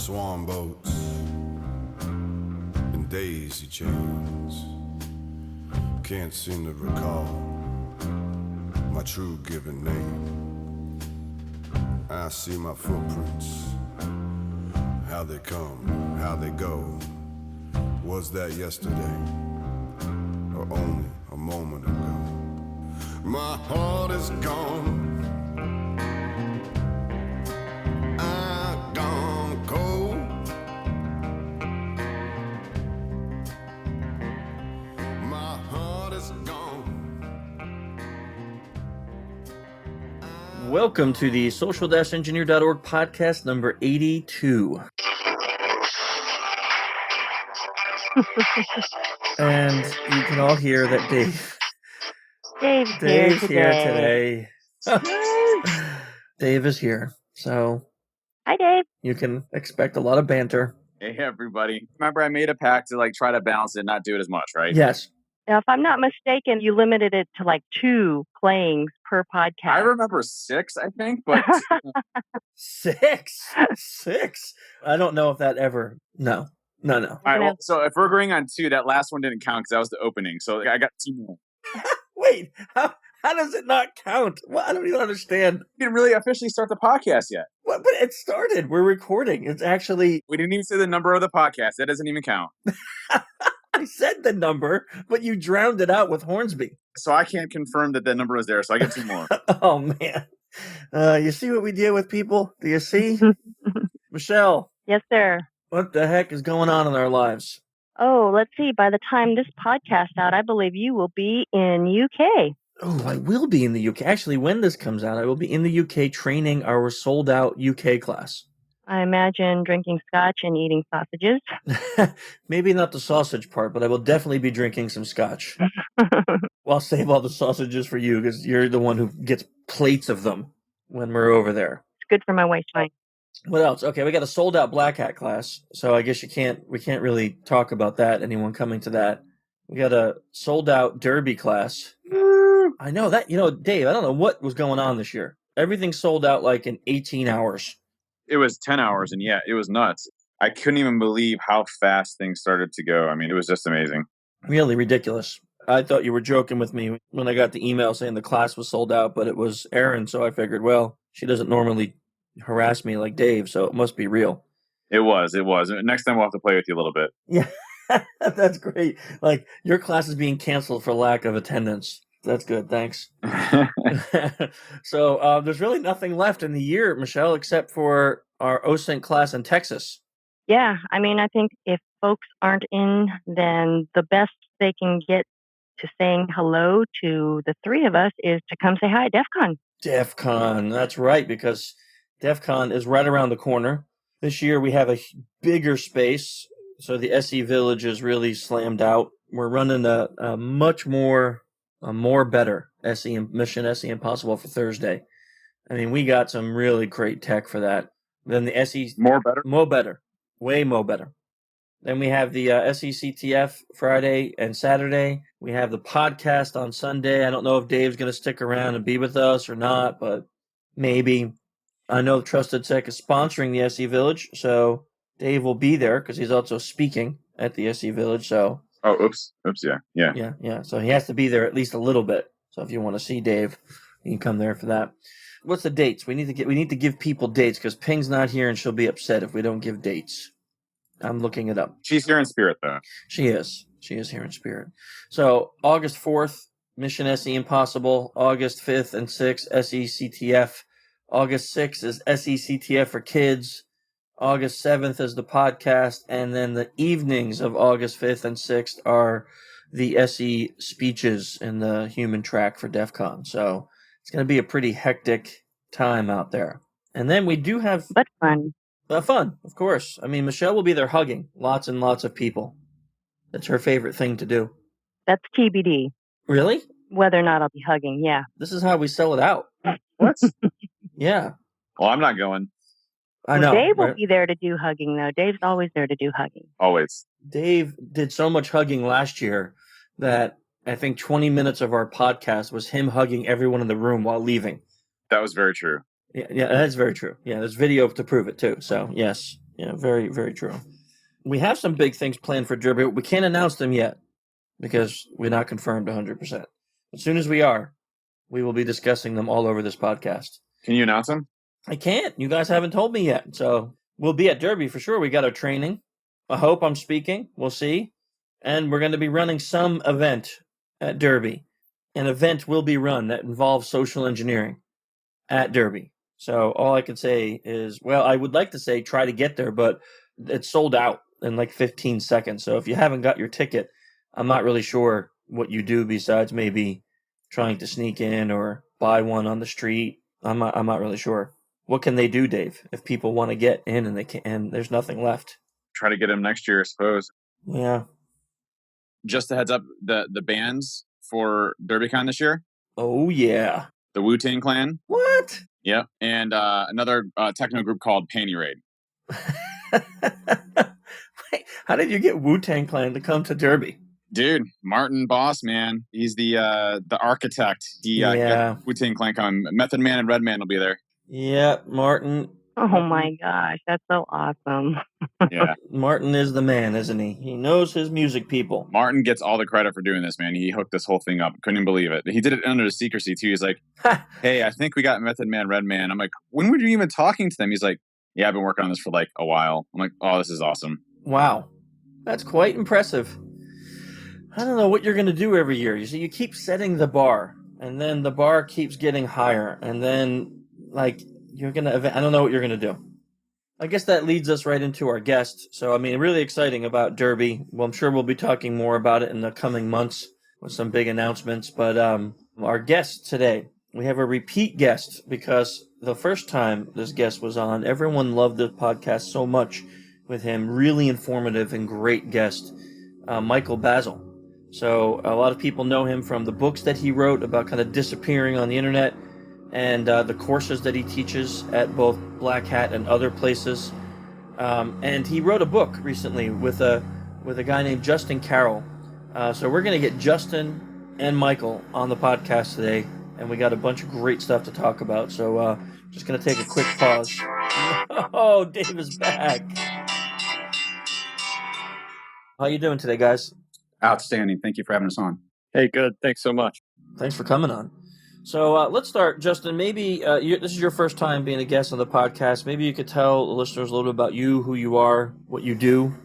swan boats and daisy chains. Can't seem to recall my true given name. I see my footprints, how they come, how they go. Was that yesterday or only a moment ago? My heart is gone. I've gone cold. My heart is gone. Welcome to the social-engineer.org podcast number 82. And you can all hear that Dave's here today. Dave is here. So Hi, Dave. you can expect a lot of banter. Hey, everybody. Remember, I made a pact to try to balance it, not do it as much, right? Yes. Now, if I'm not mistaken, you limited it to 2 playings per podcast. I remember 6, I think, but... Six? I don't know if that ever... No. All right, well, so if we're agreeing on 2, that last one didn't count because that was the opening. So I got 2 more. Wait, how does it not count? Well, I don't even understand. We didn't really officially start the podcast yet. What? But it started. We're recording. It's actually... We didn't even say the number of the podcast. That doesn't even count. I said the number, but you drowned it out with Hornsby. So I can't confirm that number was there, so I get 2 more. Oh, man. You see what we deal with, people? Do you see? Michelle. Yes, sir. What the heck is going on in our lives? Oh, let's see. By the time this podcast out, I believe you will be in UK. Oh, I will be in the UK. Actually, when this comes out, I will be in the UK training our sold-out UK class. I imagine drinking scotch and eating sausages. Maybe not the sausage part, but I will definitely be drinking some scotch. Well, I'll save all the sausages for you because you're the one who gets plates of them when we're over there. It's good for my waistline. What else? Okay, we got a sold-out black hat class, so I guess we can't really talk about that, anyone coming to that. We got a sold-out derby class. I know that, Dave, I don't know what was going on this year. Everything sold out in 18 hours. It was 10 hours, and yeah, it was nuts. I couldn't even believe how fast things started to go. I mean, it was just amazing. Really ridiculous. I thought you were joking with me when I got the email saying the class was sold out, but it was Erin, so I figured, well, she doesn't normally harass me like Dave, so it must be real. It was. Next time we'll have to play with you a little bit. Yeah, that's great. Your class is being canceled for lack of attendance. That's good, thanks. So there's really nothing left in the year, Michelle, except for our OSINT class in Texas. Yeah, I mean, I think if folks aren't in, then the best they can get to saying hello to the 3 of us is to come say hi at DEF CON. DEF CON, that's right, because DEF CON is right around the corner. This year we have a bigger space, so the SE Village is really slammed out. We're running a much more better Mission SE Impossible for Thursday. I mean, we got some really great tech for that. Then the SE... More better? More better. Way more better. Then we have the SECTF Friday and Saturday. We have the podcast on Sunday. I don't know if Dave's going to stick around and be with us or not, but maybe. I know Trusted Tech is sponsoring the SE Village, so Dave will be there because he's also speaking at the SE Village. So. Oh, oops, yeah. Yeah. So he has to be there at least a little bit. So if you want to see Dave, you can come there for that. What's the dates? We need to give people dates because Ping's not here and she'll be upset if we don't give dates. I'm looking it up. She's here in spirit, though. She is here in spirit. So August 4th, Mission SE Impossible. August 5th and 6th, SECTF. August 6th is SECTF for kids. August 7th is the podcast. And then the evenings of August 5th and 6th are the SE speeches in the human track for DEF CON. So it's going to be a pretty hectic time out there. And then we do have... But fun. Fun, of course. I mean, Michelle will be there hugging lots and lots of people. That's her favorite thing to do. That's TBD. Really? Whether or not I'll be hugging, yeah. This is how we sell it out. What? Yeah. Well, I'm not going. I know. Dave will be there to do hugging, though. Dave's always there to do hugging. Always. Dave did so much hugging last year that I think 20 minutes of our podcast was him hugging everyone in the room while leaving. That was very true. Yeah, that's very true. Yeah, there's video to prove it too. So yes, Yeah, very, very true. We have some big things planned for Derby. We can't announce them yet because we're not confirmed 100%. As soon as we are, we will be discussing them all over this podcast. Can you announce them? I can't. You guys haven't told me yet. So we'll be at Derby for sure. We got our training. I hope I'm speaking. We'll see. And we're going to be running some event at Derby. An event will be run that involves social engineering at Derby. So all I can say is, well, I would like to say try to get there, but it's sold out in like 15 seconds. So if you haven't got your ticket, I'm not really sure what you do besides maybe trying to sneak in or buy one on the street. I'm not really sure. What can they do, Dave, if people want to get in and they can and there's nothing left? Try to get them next year, I suppose. Yeah. Just a heads up, the bands for DerbyCon this year, Oh yeah. the Wu-Tang Clan. What? Yep. And another techno group called Panty Raid. Wait, how did you get Wu-Tang Clan to come to Derby? Dude, Martin Boss, man. He's the architect. Yeah. Wu-Tang Clan coming. Method Man and Redman will be there. Yeah, Martin. Oh my gosh, that's so awesome. Yeah. Martin is the man, isn't he? He knows his music, people. Martin gets all the credit for doing this, man. He hooked this whole thing up. Couldn't even believe it. He did it under secrecy, too. He's like, hey, I think we got Method Man, Redman. I'm like, when were you even talking to them? He's like, yeah, I've been working on this for like a while. I'm like, oh, this is awesome. Wow. That's quite impressive. I don't know what you're going to do every year. You see, you keep setting the bar, and then the bar keeps getting higher, and then, like, you're going to, I don't know what you're going to do. I guess that leads us right into our guest. So, I mean, really exciting about Derby. Well, I'm sure we'll be talking more about it in the coming months with some big announcements. But our guest today, we have a repeat guest because the first time this guest was on, everyone loved the podcast so much with him. Really informative and great guest, Michael Basil. So a lot of people know him from the books that he wrote about kind of disappearing on the internet, and the courses that he teaches at both Black Hat and other places. And he wrote a book recently with a guy named Justin Carroll. So we're going to get Justin and Michael on the podcast today, and we got a bunch of great stuff to talk about. So just going to take a quick pause. Oh, Dave is back. How you doing today, guys? Outstanding. Thank you for having us on. Hey, good. Thanks so much. Thanks for coming on. So let's start, Justin. Maybe this is your first time being a guest on the podcast. Maybe you could tell the listeners a little bit about you, who you are, what you do.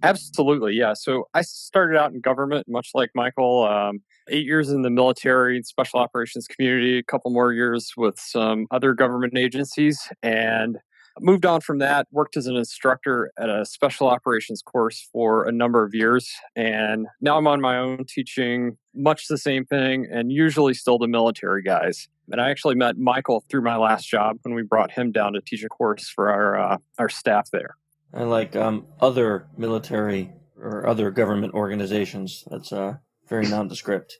Absolutely, yeah. So I started out in government, much like Michael. 8 years in the military and special operations community, a couple more years with some other government agencies, and moved on from that, worked as an instructor at a special operations course for a number of years. And now I'm on my own teaching much the same thing and usually still the military guys. And I actually met Michael through my last job when we brought him down to teach a course for our staff there. And like other military or other government organizations. That's very nondescript.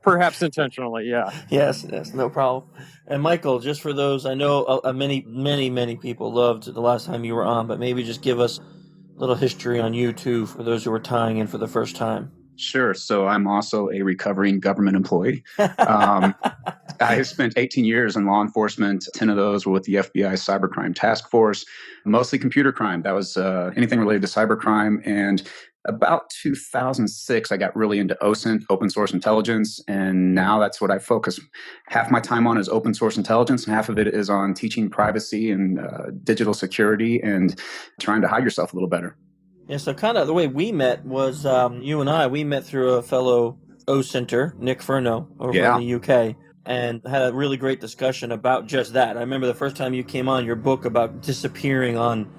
Perhaps intentionally, yeah. Yes, no problem. And Michael, just for those, I know many people loved the last time you were on, but maybe just give us a little history on you too, for those who are tying in for the first time. Sure. So I'm also a recovering government employee. I spent 18 years in law enforcement. 10 of those were with the FBI Cybercrime Task Force, mostly computer crime. That was anything related to cybercrime. And about 2006, I got really into OSINT, open source intelligence. And now that's what I focus. Half my time on is open source intelligence, and half of it is on teaching privacy and digital security and trying to hide yourself a little better. Yeah, so kind of the way we met was you and I, we met through a fellow OSINTer, Nick Furno, over in the UK, and had a really great discussion about just that. I remember the first time you came on, your book about disappearing on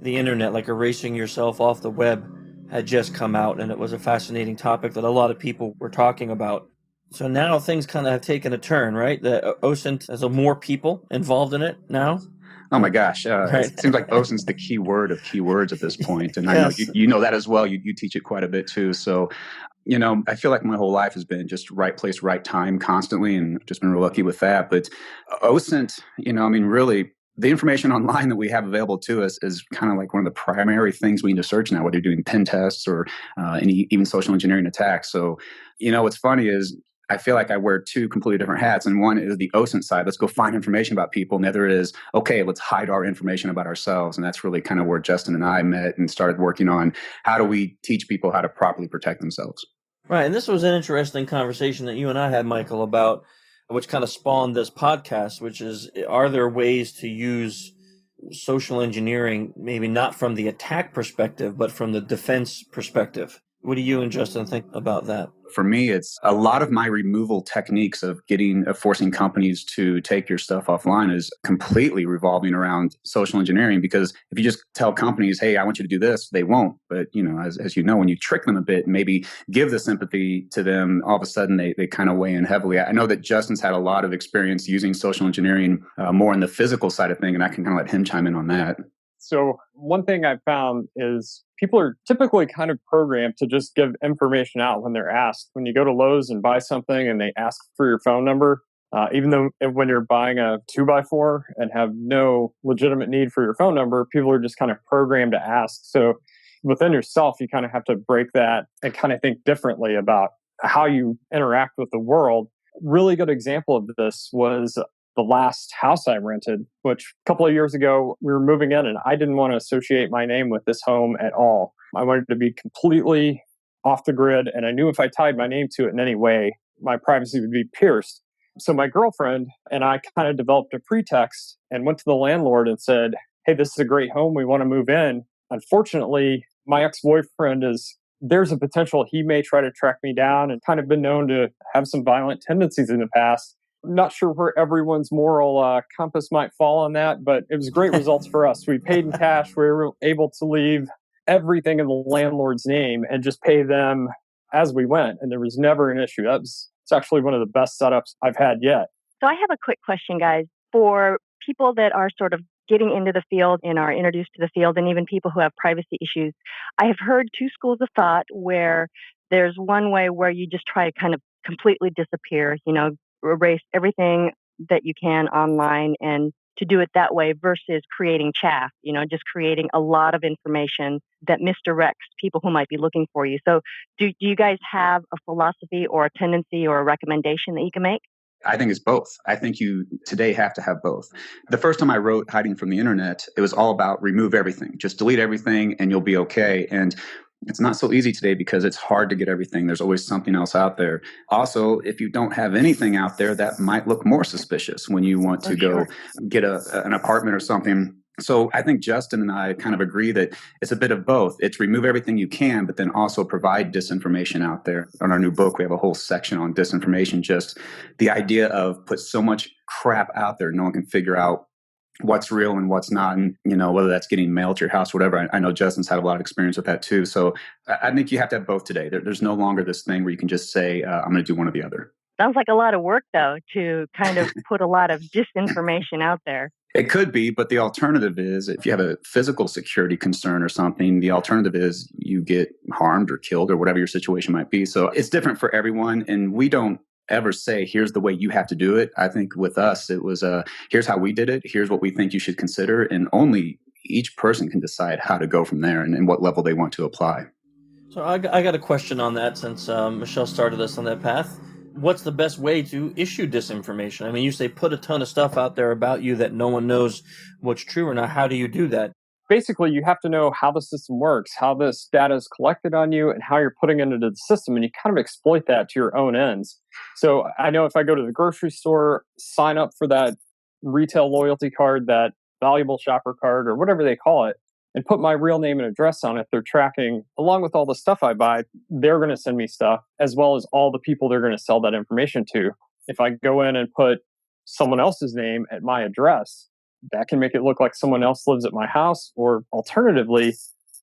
the internet, like erasing yourself off the web, had just come out, and it was a fascinating topic that a lot of people were talking about. So now things kind of have taken a turn, right? The OSINT has more people involved in it now. Oh my gosh. Right. It seems like OSINT's the key word of keywords at this point. And Yes. I know you know that as well. You teach it quite a bit too. So, I feel like my whole life has been just right place, right time constantly, and just been real lucky with that. But OSINT, really, the information online that we have available to us is kind of like one of the primary things we need to search now, whether you're doing pen tests or even social engineering attacks. So, what's funny is I feel like I wear two completely different hats. And one is the OSINT side. Let's go find information about people. And the other is, okay, let's hide our information about ourselves. And that's really kind of where Justin and I met and started working on how do we teach people how to properly protect themselves. Right. And this was an interesting conversation that you and I had, Michael, about which kind of spawned this podcast, which is, are there ways to use social engineering, maybe not from the attack perspective, but from the defense perspective? What do you and Justin think about that? For me, it's a lot of my removal techniques of forcing companies to take your stuff offline is completely revolving around social engineering. Because if you just tell companies, hey, I want you to do this, they won't. But, as you know, when you trick them a bit, maybe give the sympathy to them, all of a sudden they kind of weigh in heavily. I know that Justin's had a lot of experience using social engineering more in the physical side of things, and I can kind of let him chime in on that. So one thing I've found is people are typically kind of programmed to just give information out when they're asked. When you go to Lowe's and buy something and they ask for your phone number, even though when you're buying a 2x4 and have no legitimate need for your phone number, people are just kind of programmed to ask. So within yourself, you kind of have to break that and kind of think differently about how you interact with the world. Really good example of this was the last house I rented, which a couple of years ago, we were moving in and I didn't want to associate my name with this home at all. I wanted to be completely off the grid. And I knew if I tied my name to it in any way, my privacy would be pierced. So my girlfriend and I kind of developed a pretext and went to the landlord and said, hey, this is a great home. We want to move in. Unfortunately, my ex-boyfriend there's a potential he may try to track me down and kind of been known to have some violent tendencies in the past. I'm not sure where everyone's moral compass might fall on that, but it was great results for us. We paid in cash. We were able to leave everything in the landlord's name and just pay them as we went. And there was never an issue. It's actually one of the best setups I've had yet. So I have a quick question, guys, for people that are sort of getting into the field and are introduced to the field, and even people who have privacy issues. I have heard two schools of thought where there's one way where you just try to kind of completely disappear, erase everything that you can online and to do it that way versus creating chaff, just creating a lot of information that misdirects people who might be looking for you. So do you guys have a philosophy or a tendency or a recommendation that you can make? I think it's both. I think you today have to have both. The first time I wrote Hiding from the Internet, it was all about remove everything. Just delete everything and you'll be okay. And it's not so easy today because it's hard to get everything. There's always something else out there. Also, if you don't have anything out there, that might look more suspicious when you want to go get an apartment or something. So I think Justin and I kind of agree that it's a bit of both. It's remove everything you can, but then also provide disinformation out there. On our new book, we have a whole section on disinformation, just the idea of put so much crap out there, no one can figure out what's real and what's not, and whether that's getting mail to your house, whatever. I know Justin's had a lot of experience with that too. So I think you have to have both today. There's no longer this thing where you can just say, I'm going to do one or the other. Sounds like a lot of work, though, to kind of put a lot of disinformation out there. It could be, but the alternative is if you have a physical security concern or something, the alternative is you get harmed or killed or whatever your situation might be. So it's different for everyone. And we don't ever say, here's the way you have to do it. I think with us, it was, here's how we did it. Here's what we think you should consider. And only each person can decide how to go from there and what level they want to apply. So I got a question on that since Michelle started us on that path. What's the best way to issue disinformation? I mean, you say put a ton of stuff out there about you that no one knows what's true or not. How do you do that? Basically, you have to know how the system works, how this data is collected on you, and how you're putting it into the system. And you kind of exploit that to your own ends. So I know if I go to the grocery store, sign up for that retail loyalty card, that valuable shopper card, or whatever they call it, and put my real name and address on it, they're tracking, along with all the stuff I buy, they're going to send me stuff, as well as all the people they're going to sell that information to. If I go in and put someone else's name at my address, that can make it look like someone else lives at my house, or alternatively,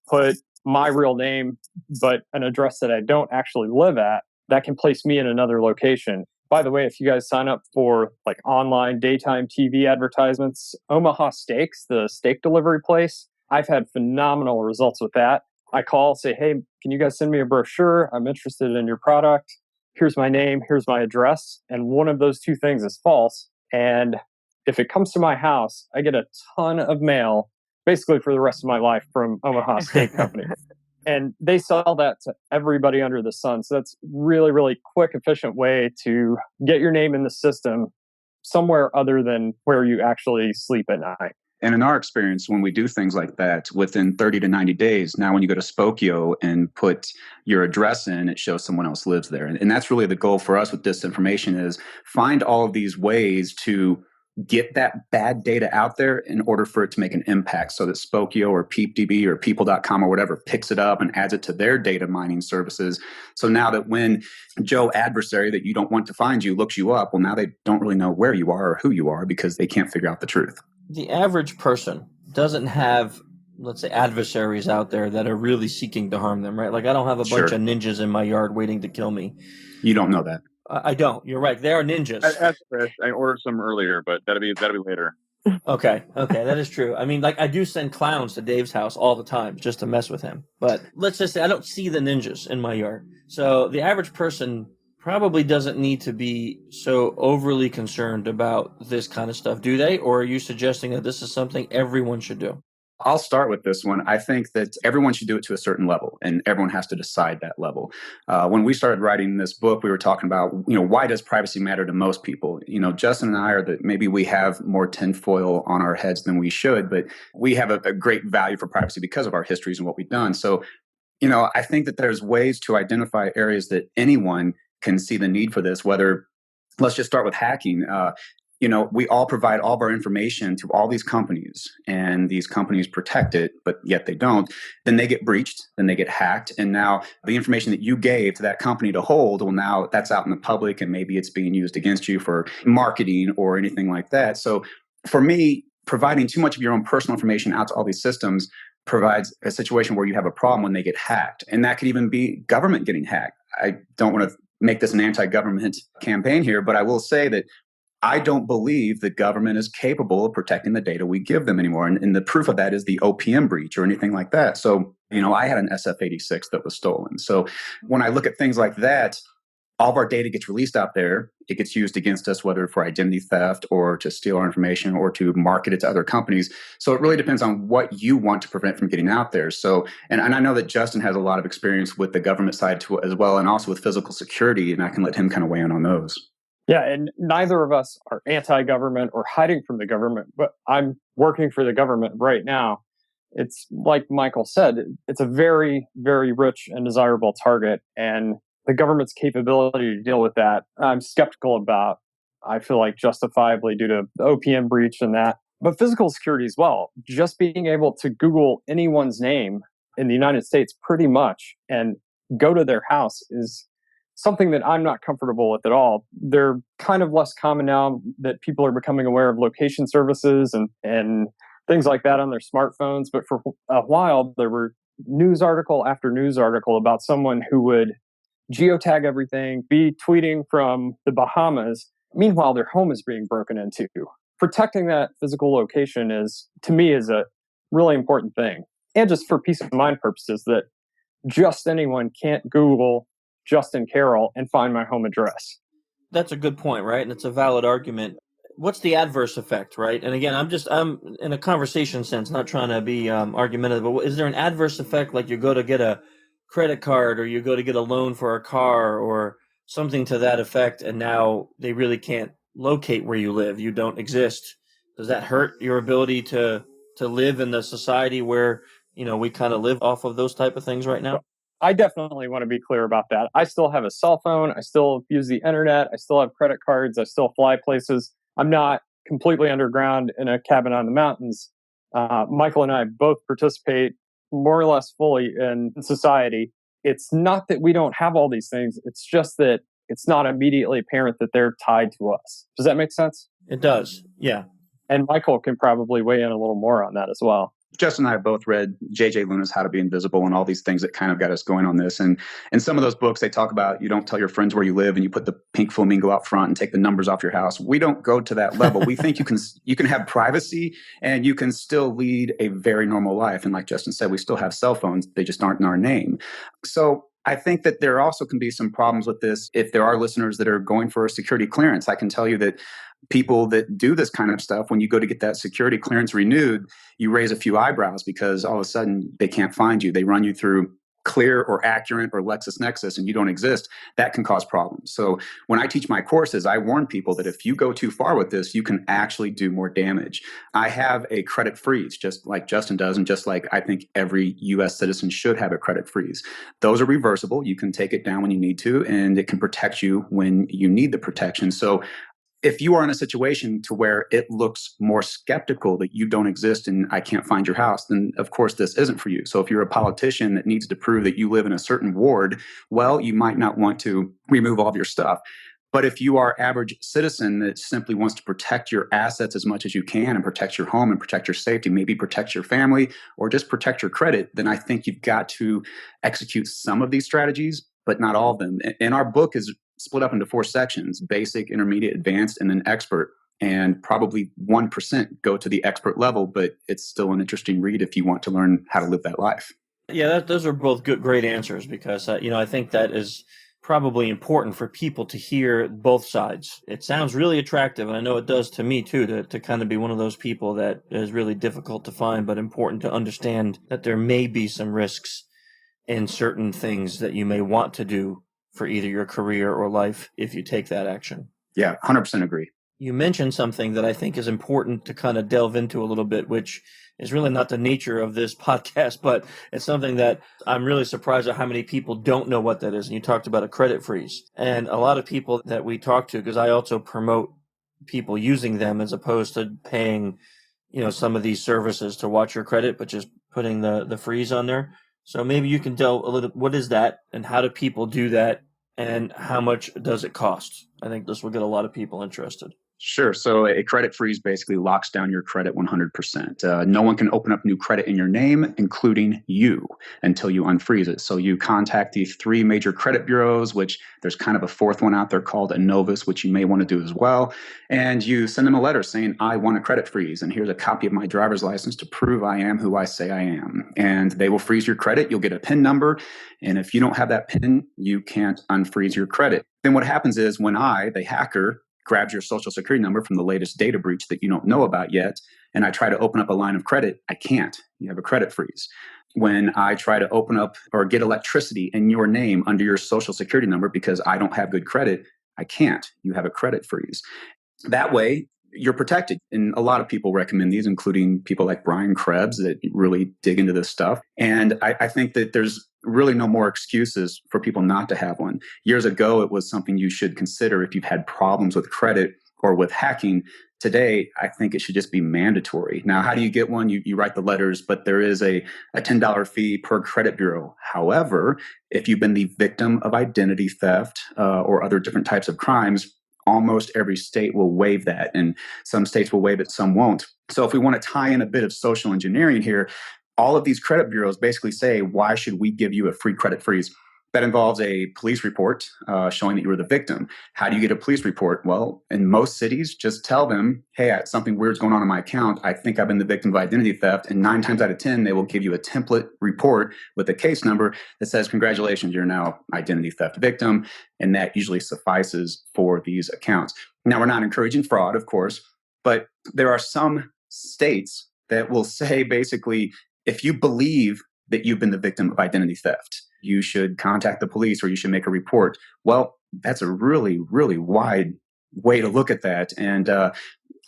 put my real name, but an address that I don't actually live at, that can place me in another location. By the way, if you guys sign up for like online daytime TV advertisements, Omaha Steaks, the steak delivery place, I've had phenomenal results with that. I call, say, hey, can you guys send me a brochure? I'm interested in your product. Here's my name, here's my address. And one of those two things is false. And if it comes to my house, I get a ton of mail basically for the rest of my life from Omaha Steak Company. And they sell that to everybody under the sun. So that's really, really quick, efficient way to get your name in the system somewhere other than where you actually sleep at night. And in our experience, when we do things like that, within 30 to 90 days, now when you go to Spokio and put your address in, it shows someone else lives there. And that's really the goal for us with disinformation, is find all of these ways to get that bad data out there in order for it to make an impact, so that Spokio or PeepDB or people.com or whatever picks it up and adds it to their data mining services. So now that when Joe adversary that you don't want to find you looks you up, well, now they don't really know where you are or who you are because they can't figure out the truth. The average person doesn't have, let's say, adversaries out there that are really seeking to harm them, right? Like, I don't have a bunch of ninjas in my yard waiting to kill me. You don't know that. I don't. You're right. There are ninjas. I ordered some earlier, but that'll be later. Okay, that is true. I mean, like, I do send clowns to Dave's house all the time just to mess with him. But let's just say I don't see the ninjas in my yard. So the average person probably doesn't need to be so overly concerned about this kind of stuff, do they? Or are you suggesting that this is something everyone should do? I'll start with this one. I think that everyone should do it to a certain level, and everyone has to decide that level. When we started writing this book, we were talking about, why does privacy matter to most people? Justin and I are that maybe we have more tinfoil on our heads than we should, but we have a great value for privacy because of our histories and what we've done. So, I think that there's ways to identify areas that anyone can see the need for this, whether, let's just start with hacking. We all provide all of our information to all these companies, and these companies protect it, but yet they don't. Then they get breached, then they get hacked. And now the information that you gave to that company to hold, well, now that's out in the public, and maybe it's being used against you for marketing or anything like that. So for me, providing too much of your own personal information out to all these systems provides a situation where you have a problem when they get hacked. And that could even be government getting hacked. I don't want to make this an anti-government campaign here, but I will say that I don't believe the government is capable of protecting the data we give them anymore. And the proof of that is the OPM breach or anything like that. So, I had an SF-86 that was stolen. So when I look at things like that, all of our data gets released out there. It gets used against us, whether for identity theft or to steal our information or to market it to other companies. So it really depends on what you want to prevent from getting out there. So, and I know that Justin has a lot of experience with the government side too, as well, and also with physical security, and I can let him kind of weigh in on those. Yeah, and neither of us are anti-government or hiding from the government, but I'm working for the government right now. It's like Michael said, it's a very, very rich and desirable target, and the government's capability to deal with that, I'm skeptical about. I feel like justifiably due to the OPM breach and that, but physical security as well. Just being able to Google anyone's name in the United States pretty much and go to their house is something that I'm not comfortable with at all. They're kind of less common now that people are becoming aware of location services and things like that on their smartphones. But for a while, there were news article after news article about someone who would geotag everything, be tweeting from the Bahamas. Meanwhile, their home is being broken into. Protecting that physical location to me, is a really important thing. And just for peace of mind purposes, that just anyone can't Google Justin Carroll and find my home address. That's a good point, right? And it's a valid argument. What's the adverse effect, right? And again, I'm in a conversation sense, not trying to be argumentative, but is there an adverse effect, like you go to get a credit card or you go to get a loan for a car or something to that effect, and now they really can't locate where you live, you don't exist? Does that hurt your ability to live in the society where we kind of live off of those type of things right now? I definitely want to be clear about that. I still have a cell phone. I still use the internet. I still have credit cards. I still fly places. I'm not completely underground in a cabin on the mountains. Michael and I both participate more or less fully in society. It's not that we don't have all these things. It's just that it's not immediately apparent that they're tied to us. Does that make sense? It does. Yeah. And Michael can probably weigh in a little more on that as well. Justin and I have both read J.J. Luna's How to Be Invisible and all these things that kind of got us going on this. And in some of those books, they talk about you don't tell your friends where you live and you put the pink flamingo out front and take the numbers off your house. We don't go to that level. We think you can have privacy and you can still lead a very normal life. And like Justin said, we still have cell phones. They just aren't in our name. So I think that there also can be some problems with this if there are listeners that are going for a security clearance. I can tell you that people that do this kind of stuff, when you go to get that security clearance renewed, you raise a few eyebrows because all of a sudden they can't find you. They run you through Clear or Accurate or LexisNexis and you don't exist, that can cause problems. So when I teach my courses, I warn people that if you go too far with this, you can actually do more damage. I have a credit freeze, just like Justin does, and just like I think every US citizen should have a credit freeze. Those are reversible. You can take it down when you need to, and it can protect you when you need the protection. So if you are in a situation to where it looks more skeptical that you don't exist and I can't find your house, then of course this isn't for you. So if you're a politician that needs to prove that you live in a certain ward, well, you might not want to remove all of your stuff. But if you are average citizen that simply wants to protect your assets as much as you can and protect your home and protect your safety, maybe protect your family or just protect your credit, then I think you've got to execute some of these strategies, but not all of them. And our book is split up into 4 sections: basic, intermediate, advanced, and then expert. And probably 1% go to the expert level, but it's still an interesting read if you want to learn how to live that life. Yeah, those are both great answers because, I think that is probably important for people to hear both sides. It sounds really attractive, and I know it does to me too, to kind of be one of those people that is really difficult to find, but important to understand that there may be some risks in certain things that you may want to do for either your career or life if you take that action. Yeah, 100% agree. You mentioned something that I think is important to kind of delve into a little bit, which is really not the nature of this podcast, but it's something that I'm really surprised at how many people don't know what that is. And you talked about a credit freeze. And a lot of people that we talk to, because I also promote people using them as opposed to paying, some of these services to watch your credit, but just putting the freeze on there. So maybe you can tell a little, what is that and how do people do that and how much does it cost? I think this will get a lot of people interested. Sure. So a credit freeze basically locks down your credit 100%. No one can open up new credit in your name, including you, until you unfreeze it. So you contact the 3 major credit bureaus, which there's kind of a 4th one out there called Innovis, which you may want to do as well. And you send them a letter saying, I want a credit freeze. And here's a copy of my driver's license to prove I am who I say I am. And they will freeze your credit. You'll get a PIN number. And if you don't have that PIN, you can't unfreeze your credit. Then what happens is when the hacker, grabs your social security number from the latest data breach that you don't know about yet, and I try to open up a line of credit, I can't. You have a credit freeze. When I try to open up or get electricity in your name under your social security number because I don't have good credit, I can't. You have a credit freeze. That way, you're protected. And a lot of people recommend these, including people like Brian Krebs that really dig into this stuff. And I think that there's really no more excuses for people not to have one. Years ago, it was something you should consider if you've had problems with credit or with hacking. Today, I think it should just be mandatory. Now, how do you get one? You write the letters, but there is a $10 fee per credit bureau. However, if you've been the victim of identity theft or other different types of crimes, almost every state will waive that, and some states will waive it, some won't. So if we want to tie in a bit of social engineering here, all of these credit bureaus basically say, why should we give you a free credit freeze? That involves a police report showing that you were the victim. How do you get a police report? Well, in most cities, just tell them, hey, something weird's going on in my account. I think I've been the victim of identity theft. And 9 times out of 10, they will give you a template report with a case number that says, congratulations, you're now identity theft victim. And that usually suffices for these accounts. Now, we're not encouraging fraud, of course, but there are some states that will say basically, if you believe that you've been the victim of identity theft, you should contact the police or you should make a report. Well, that's a really, really wide way to look at that. And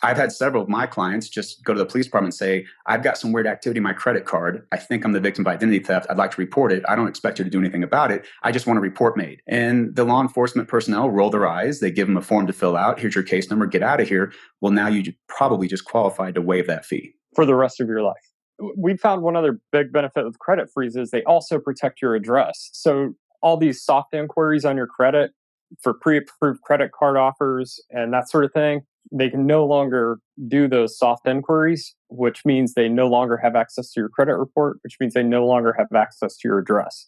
I've had several of my clients just go to the police department and say, I've got some weird activity in my credit card. I think I'm the victim of identity theft. I'd like to report it. I don't expect you to do anything about it. I just want a report made. And the law enforcement personnel roll their eyes. They give them a form to fill out. Here's your case number. Get out of here. Well, now you probably just qualified to waive that fee for the rest of your life. We found one other big benefit with credit freezes. They also protect your address. So all these soft inquiries on your credit for pre-approved credit card offers and that sort of thing, they can no longer do those soft inquiries, which means they no longer have access to your credit report, which means they no longer have access to your address.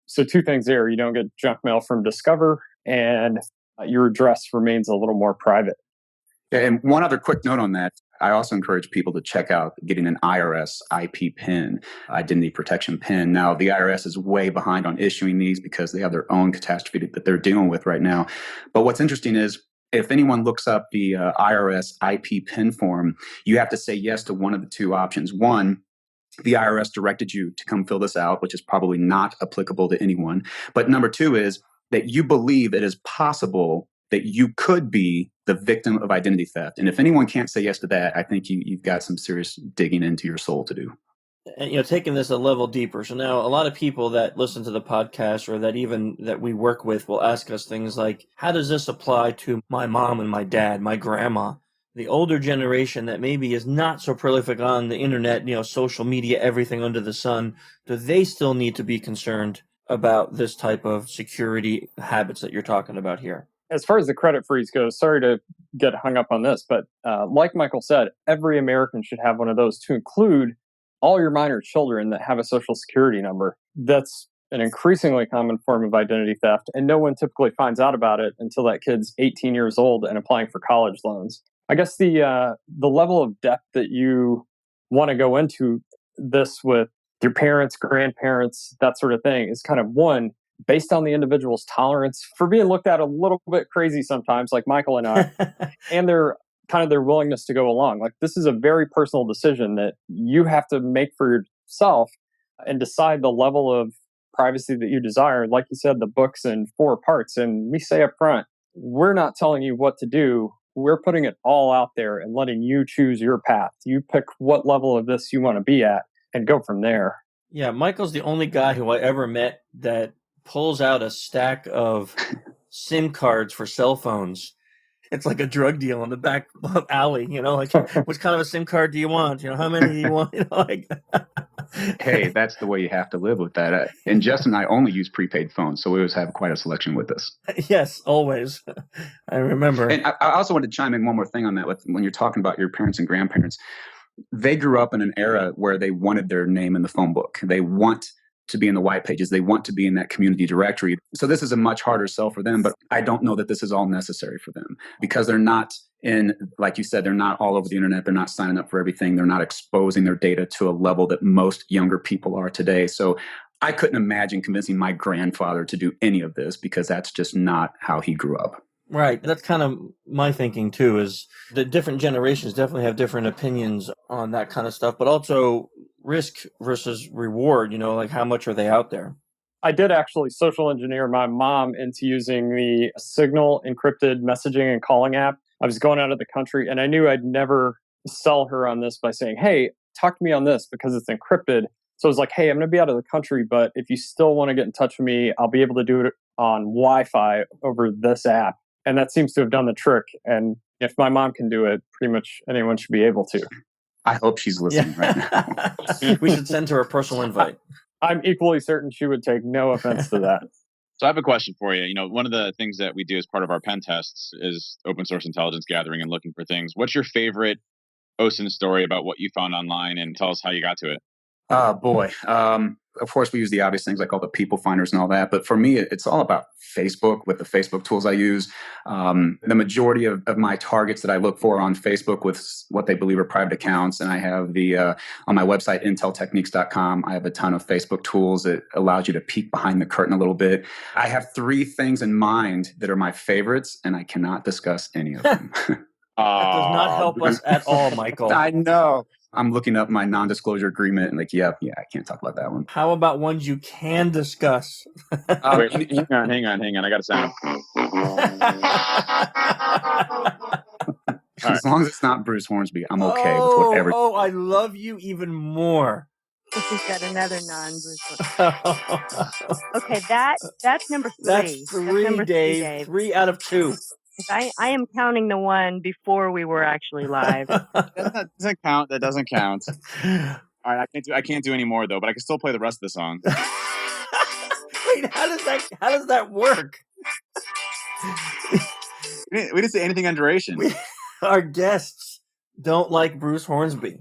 So 2 things there. You don't get junk mail from Discover, and your address remains a little more private. And one other quick note on that. I also encourage people to check out getting an IRS IP PIN, identity protection PIN. Now, the IRS is way behind on issuing these because they have their own catastrophe that they're dealing with right now. But what's interesting is if anyone looks up the IRS IP PIN form, you have to say yes to one of the 2 options. One, the IRS directed you to come fill this out, which is probably not applicable to anyone. But number two is that you believe it is possible that you could be the victim of identity theft. And if anyone can't say yes to that, I think you've got some serious digging into your soul to do. And, taking this a level deeper. So now a lot of people that listen to the podcast or that we work with will ask us things like, how does this apply to my mom and my dad, my grandma? The older generation that maybe is not so prolific on the internet, social media, everything under the sun, do they still need to be concerned about this type of security habits that you're talking about here? As far as the credit freeze goes, sorry to get hung up on this, but like Michael said, every American should have one of those, to include all your minor children that have a social security number. That's an increasingly common form of identity theft, and no one typically finds out about it until that kid's 18 years old and applying for college loans. I guess the level of depth that you want to go into this with your parents, grandparents, that sort of thing is kind of one, based on the individual's tolerance for being looked at a little bit crazy sometimes, like Michael and I, and their willingness to go along. Like, this is a very personal decision that you have to make for yourself and decide the level of privacy that you desire. Like you said, the book's in 4 parts, and we say up front, we're not telling you what to do. We're putting it all out there and letting you choose your path. You pick what level of this you want to be at and go from there. Yeah, Michael's the only guy who I ever met that pulls out a stack of SIM cards for cell phones. It's like a drug deal in the back alley, like, which kind of a SIM card do you want? How many do you want? Hey, that's the way you have to live with that. And Justin and I only use prepaid phones, so we always have quite a selection with us. Yes, always. I remember. And I also wanted to chime in one more thing on that. When you're talking about your parents and grandparents, they grew up in an era where they wanted their name in the phone book. They want to be in the white pages. They want to be in that community directory. So this is a much harder sell for them, but I don't know that this is all necessary for them because they're not like you said, they're not all over the internet. They're not signing up for everything. They're not exposing their data to a level that most younger people are today. So I couldn't imagine convincing my grandfather to do any of this because that's just not how he grew up. Right. That's kind of my thinking too, is the different generations definitely have different opinions on that kind of stuff, but also risk versus reward, like how much are they out there? I did actually social engineer my mom into using the Signal encrypted messaging and calling app. I was going out of the country and I knew I'd never sell her on this by saying, hey, talk to me on this because it's encrypted. So I was like, hey, I'm going to be out of the country, but if you still want to get in touch with me, I'll be able to do it on Wi-Fi over this app. And that seems to have done the trick. And if my mom can do it, pretty much anyone should be able to. I hope she's listening right now. We should send her a personal invite. I'm equally certain she would take no offense to that. So I have a question for you. One of the things that we do as part of our pen tests is open source intelligence gathering and looking for things. What's your favorite OSINT story about what you found online, and tell us how you got to it? Oh, boy. Of course, we use the obvious things like all the people finders and all that. But for me, it's all about Facebook with the Facebook tools I use. The majority of my targets that I look for on Facebook with what they believe are private accounts. And I have on my website, inteltechniques.com, I have a ton of Facebook tools that allows you to peek behind the curtain a little bit. I have 3 things in mind that are my favorites, and I cannot discuss any of them. That does not help us at all, Michael. I know. I'm looking up my non-disclosure agreement and yeah, I can't talk about that one. How about ones you can discuss? Wait, hang on. I got to sign up. As long as it's not Bruce Hornsby, I'm okay with whatever. Oh, I love you even more. He's got another non-Bruce. Okay, that's number 3. That's 3, number Dave. 3 out of 2. I am counting the one before we were actually live. That doesn't count. That doesn't count. All right, I can't do any more though, but I can still play the rest of the song. Wait, how does that work? We didn't say anything on duration. Our guests don't like Bruce Hornsby.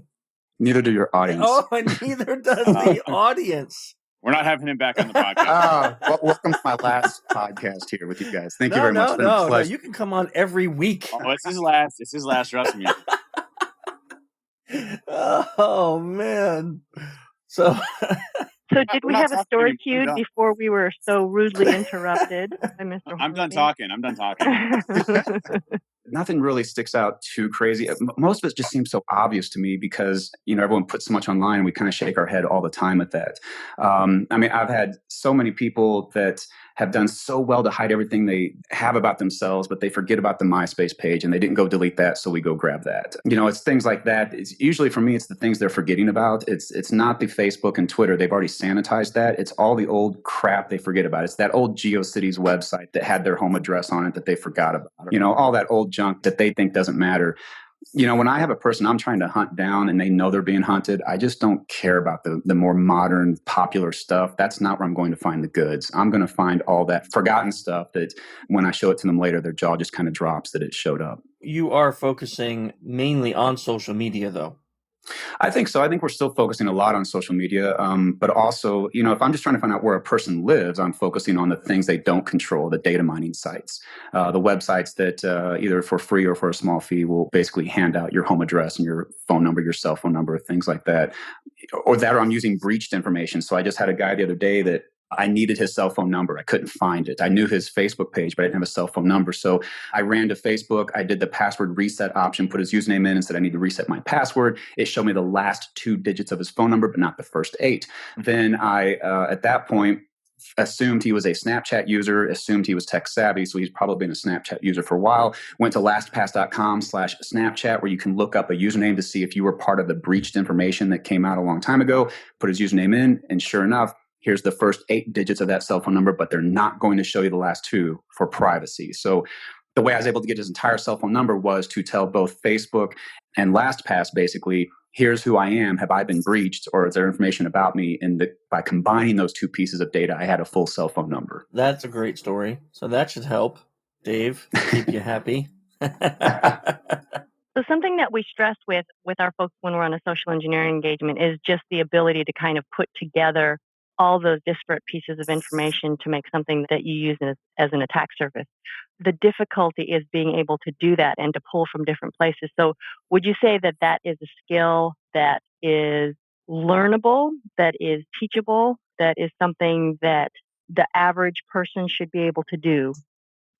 Neither do your audience. Oh, and neither does the audience. We're not having him back on the podcast. Well, welcome to my last podcast here with you guys. Thank you very much. No, you can come on every week. Oh, it's his last. It's his last. Trust me. Oh man. So did we have a story queued before we were so rudely interrupted by Mr. I'm done talking. nothing really sticks out too crazy. Most of it just seems so obvious to me because, everyone puts so much online and we kind of shake our head all the time at that. I've had so many people that have done so well to hide everything they have about themselves, but they forget about the MySpace page and they didn't go delete that, so we go grab that. It's things like that. It's usually, for me, it's the things they're forgetting about. It's not the Facebook and Twitter. They've already sanitized that. It's all the old crap they forget about. It's that old GeoCities website that had their home address on it that they forgot about. All that old junk that they think doesn't matter. When I have a person I'm trying to hunt down and they know they're being hunted, I just don't care about the more modern, popular stuff. That's not where I'm going to find the goods. I'm going to find all that forgotten stuff that when I show it to them later, their jaw just kind of drops that it showed up. You are focusing mainly on social media, though. I think so. I think we're still focusing a lot on social media, but also, if I'm just trying to find out where a person lives, I'm focusing on the things they don't control, the data mining sites, the websites that either for free or for a small fee will basically hand out your home address and your phone number, your cell phone number, things like that. Or I'm using breached information. So I just had a guy the other day that I needed his cell phone number. I couldn't find it. I knew his Facebook page, but I didn't have a cell phone number. So I ran to Facebook. I did the password reset option, put his username in and said, I need to reset my password. It showed me the last 2 digits of his phone number, but not the first 8. Then I, at that point, assumed he was a Snapchat user, assumed he was tech savvy. So he's probably been a Snapchat user for a while. Went to lastpass.com/Snapchat, where you can look up a username to see if you were part of the breached information that came out a long time ago. Put his username in, and sure enough, here's the first 8 digits of that cell phone number, but they're not going to show you the last 2 for privacy. So the way I was able to get his entire cell phone number was to tell both Facebook and LastPass, basically, here's who I am. Have I been breached, or is there information about me? And by combining those 2 pieces of data, I had a full cell phone number. That's a great story. So that should help, Dave, keep you happy. So something that we stress with our folks when we're on a social engineering engagement is just the ability to kind of put together all those disparate pieces of information to make something that you use as an attack surface. The difficulty is being able to do that and to pull from different places. So would you say that that is a skill that is learnable, that is teachable, that is something that the average person should be able to do?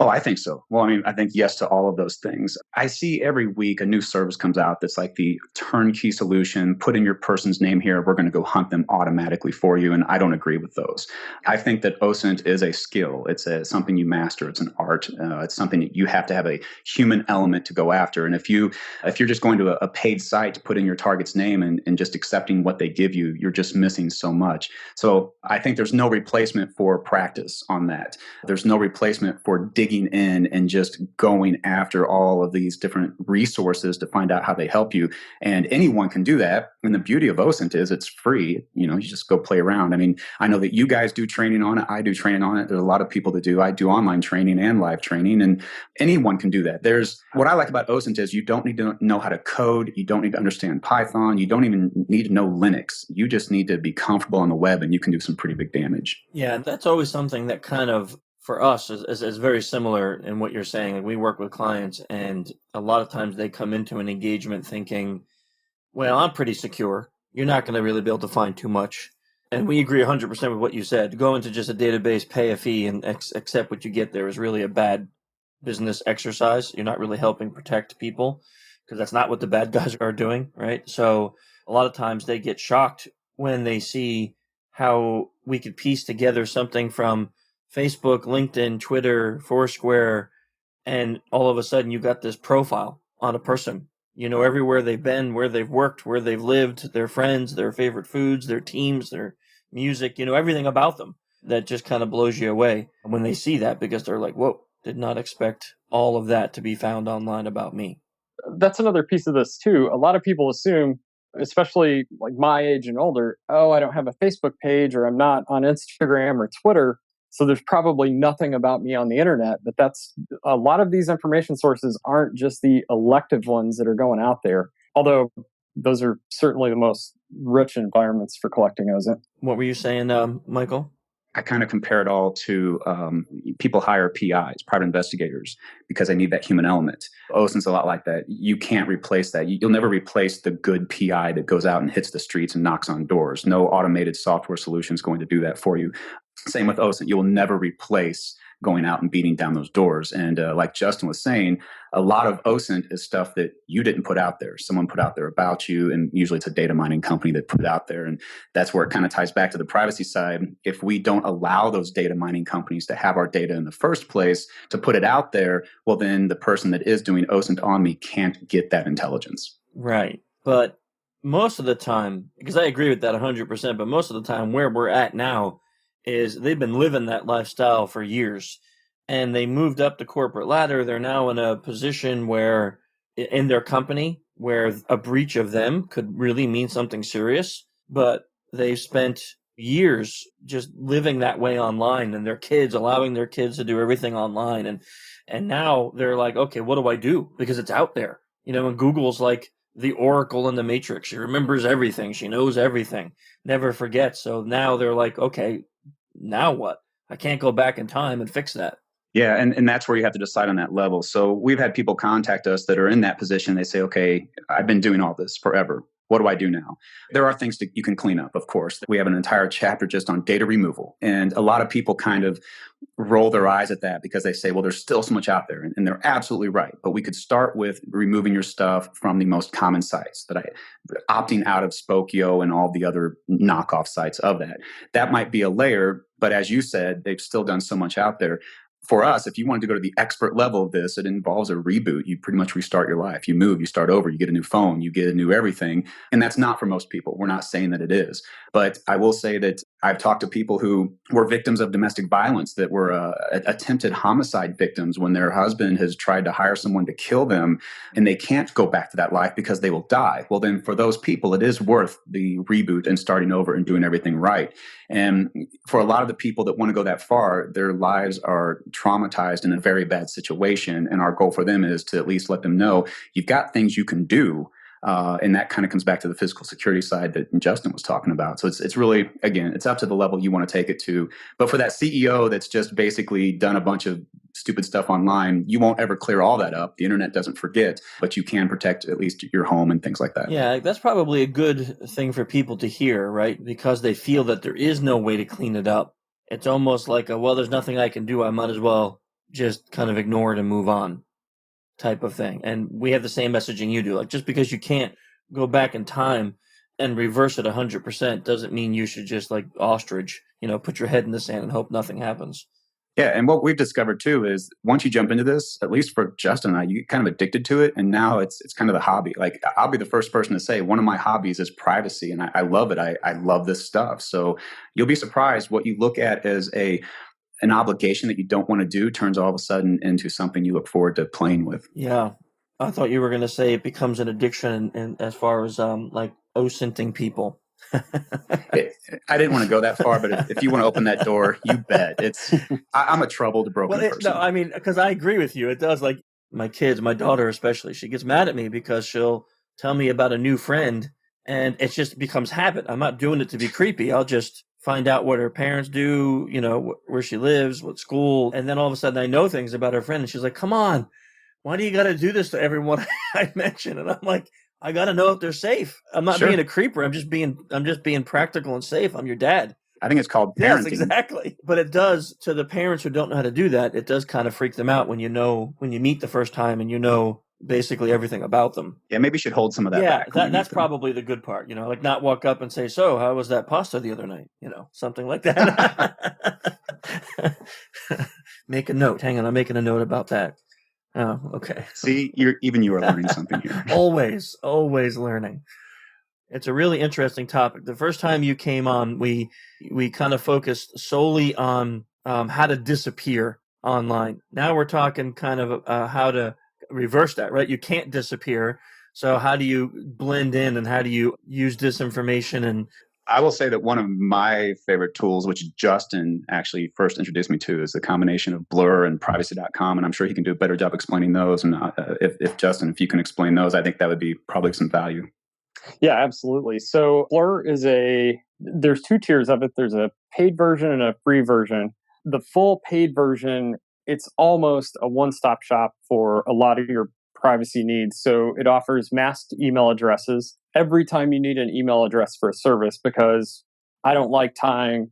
Oh, I think so. Well, I think yes to all of those things. I see every week a new service comes out that's like the turnkey solution. Put in your person's name here. We're going to go hunt them automatically for you. And I don't agree with those. I think that OSINT is a skill. It's something you master. It's an art. It's something that you have to have a human element to go after. And if you're just going to a paid site to put in your target's name and just accepting what they give you, you're just missing so much. So I think there's no replacement for practice on that. There's no replacement for digging in and just going after all of these different resources to find out how they help you. And anyone can do that. And the beauty of OSINT is it's free. You just go play around. I know that you guys do training on it. I do training on it. There's a lot of people that do. I do online training and live training, and anyone can do that. What I like about OSINT is you don't need to know how to code. You don't need to understand Python. You don't even need to know Linux. You just need to be comfortable on the web, and you can do some pretty big damage. Yeah, that's always something that kind of, for us, is very similar in what you're saying. Like, we work with clients, and a lot of times they come into an engagement thinking, well, I'm pretty secure. You're not going to really be able to find too much. And we agree 100% with what you said. Go into just a database, pay a fee, and accept what you get there is really a bad business exercise. You're not really helping protect people, because that's not what the bad guys are doing, right? So a lot of times they get shocked when they see how we could piece together something from Facebook, LinkedIn, Twitter, Foursquare, and all of a sudden you got this profile on a person. You know everywhere they've been, where they've worked, where they've lived, their friends, their favorite foods, their teams, their music, everything about them. That just kind of blows you away when they see that, because they're like, whoa, did not expect all of that to be found online about me. That's another piece of this too. A lot of people assume, especially like my age and older, oh, I don't have a Facebook page, or I'm not on Instagram or Twitter, so there's probably nothing about me on the internet. But that's a lot of these information sources aren't just the elective ones that are going out there, although those are certainly the most rich environments for collecting OSINT. What were you saying, Michael? I kind of compare it all to people hire PIs, private investigators, because they need that human element. OSINT's a lot like that. You can't replace that. You'll never replace the good PI that goes out and hits the streets and knocks on doors. No automated software solution is going to do that for you. Same with OSINT. You will never replace going out and beating down those doors. And like Justin was saying, a lot of OSINT is stuff that you didn't put out there. Someone put out there about you, and usually it's a data mining company that put it out there. And that's where it kind of ties back to the privacy side. If we don't allow those data mining companies to have our data in the first place, to put it out there, well, then the person that is doing OSINT on me can't get that intelligence. Right. But most of the time, because I agree with that 100%, but most of the time where we're at now is they've been living that lifestyle for years, and they moved up the corporate ladder. They're now in a position where in their company where a breach of them could really mean something serious, but they've spent years just living that way online, and their kids allowing their kids to do everything online, and now they're like, okay, what do I do? Because it's out there. And Google's like the Oracle in the Matrix. She remembers everything. She knows everything, never forgets. So now they're like, okay, now what? I can't go back in time and fix that. Yeah, and that's where you have to decide on that level. So we've had people contact us that are in that position. They say, okay, I've been doing all this forever. What do I do now? There are things that you can clean up, of course. We have an entire chapter just on data removal. And a lot of people kind of roll their eyes at that because they say, well, there's still so much out there. And they're absolutely right. But we could start with removing your stuff from the most common sites, opting out of Spokio and all the other knockoff sites of that. That might be a layer. But as you said, they've still done so much out there. For us, if you wanted to go to the expert level of this, it involves a reboot. You pretty much restart your life. You move, you start over, you get a new phone, you get a new everything. And that's not for most people. We're not saying that it is. But I will say that I've talked to people who were victims of domestic violence, that were attempted homicide victims when their husband has tried to hire someone to kill them, and they can't go back to that life because they will die. Well, then for those people, it is worth the reboot and starting over and doing everything right. And for a lot of the people that want to go that far, their lives are traumatized in a very bad situation. And our goal for them is to at least let them know you've got things you can do. And that kind of comes back to the physical security side that Justin was talking about. So it's really, again, it's up to the level you want to take it to. But for that CEO that's just basically done a bunch of stupid stuff online, you won't ever clear all that up. The internet doesn't forget, but you can protect at least your home and things like that. Yeah, that's probably a good thing for people to hear, right? Because they feel that there is no way to clean it up. It's almost like well, there's nothing I can do. I might as well just kind of ignore it and move on type of thing. And we have the same messaging you do. Like, just because you can't go back in time and reverse it 100% doesn't mean you should just like ostrich, put your head in the sand and hope nothing happens. Yeah, and what we've discovered too is once you jump into this, at least for Justin and I, you get kind of addicted to it, and now it's kind of the hobby. Like, I'll be the first person to say one of my hobbies is privacy, and I love it. I love this stuff. So you'll be surprised what you look at as an obligation that you don't want to do turns all of a sudden into something you look forward to playing with. Yeah, I thought you were going to say it becomes an addiction, and as far as like OSINTing people. I didn't want to go that far, but if you want to open that door, you bet. I'm a troubled, broken person. No, I mean, because I agree with you. It does. Like, my kids, my daughter especially, she gets mad at me because she'll tell me about a new friend, and it just becomes habit. I'm not doing it to be creepy. I'll just find out what her parents do, where she lives, what school, and then all of a sudden I know things about her friend, and she's like, "Come on, why do you got to do this to everyone I mention?" And I'm like, I got to know if they're safe. I'm not being a creeper. I'm just being practical and safe. I'm your dad. I think it's called parenting. Yes, exactly. But it does, to the parents who don't know how to do that, it does kind of freak them out when you meet the first time and basically everything about them. Yeah, maybe you should hold some of that back. Yeah, that's probably the good part, like not walk up and say, "So, how was that pasta the other night?" Something like that. Make a note. Hang on, I'm making a note about that. Oh, okay. See, you are learning something here. Always learning. It's a really interesting topic. The first time you came on, we kind of focused solely on how to disappear online. Now we're talking kind of how to reverse that, right? You can't disappear. So how do you blend in, and how do you use disinformation? And I will say that one of my favorite tools, which Justin actually first introduced me to, is the combination of Blur and privacy.com. And I'm sure he can do a better job explaining those. And if Justin, if you can explain those, I think that would be probably some value. Yeah, absolutely. So Blur there's two tiers of it. There's a paid version and a free version. The full paid version, it's almost a one-stop shop for a lot of your privacy needs. So it offers masked email addresses every time you need an email address for a service, because I don't like tying